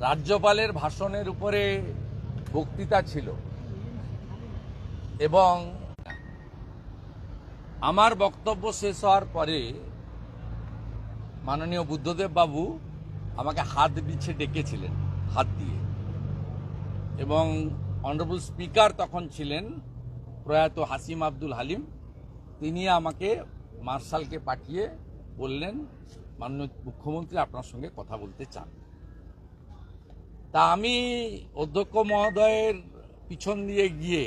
রাজ্যপালের ভাষণের উপরে বক্তৃতা ছিল এবং আমার বক্তব্য শেষ হওয়ার পরে মাননীয় বুদ্ধদেব বাবু আমাকে হাত দিচ্ছে ডেকেছিলেন, হাত দিয়ে। এবং অনারেবল স্পিকার তখন ছিলেন প্রয়াত হাসিম আব্দুল হালিম। তিনি আমাকে মার্শালকে পাঠিয়ে বললেন, মাননীয় মুখ্যমন্ত্রী আপনার সঙ্গে কথা বলতে চান। তা আমি অধ্যক্ষ মহোদয়ের পিছন দিয়ে গিয়ে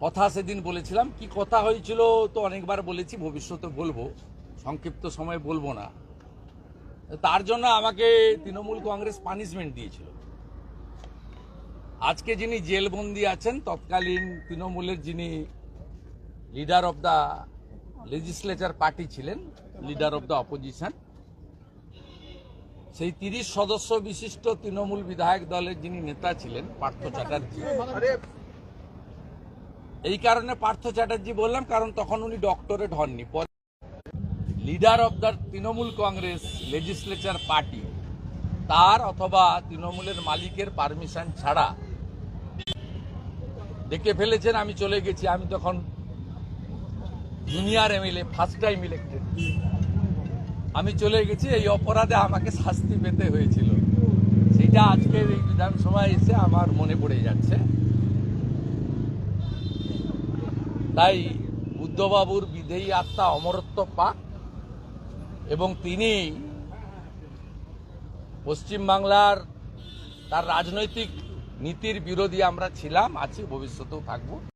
কথা সেদিন বলেছিলাম। কি কথা হয়েছিল তো অনেকবার বলেছি, ভবিষ্যতে বলবো, সংক্ষিপ্ত সময়ে বলবো না। তার জন্য আমাকে তৃণমূল কংগ্রেস পানিশমেন্ট দিয়েছিল। আজকে যিনি জেলবন্দি আছেন, তৎকালীন তৃণমূলের যিনি leader of the legislature party ছিলেন, লিডার অব দ্য অপোজিশন, সেই 30 সদস্য বিশিষ্ট তৃণমূল বিধায়ক দলের যিনি নেতা ছিলেন পার্থ চ্যাটার্জি। এই কারণে পার্থ চ্যাটার্জি বললাম, কারণ তখন উনি ডক্টরেট হননি। Leader of the Trinamool Congress legislature party, তার অথবা তৃণমূলের মালিকের পারমিশন ছাড়া ডেকে ফেলেছেন। আমি চলে গেছি। আমি তখন junior MLA, first time elected. আমি চলে গেছি। এই অপরাধে আমাকে শাস্তি পেতে হয়েছিল। সেটা আজকের এই বিধানসভায় এসে আমার মনে পড়ে যাচ্ছে। তাই বুদ্ধবাবুর বিদেয়ী আত্মা অমরত্ব পাক এবং তিনি পশ্চিমবাংলার তার রাজনৈতিক নীতির বিরোধী আমরা ছিলাম, আছি, ভবিষ্যতেও থাকবো।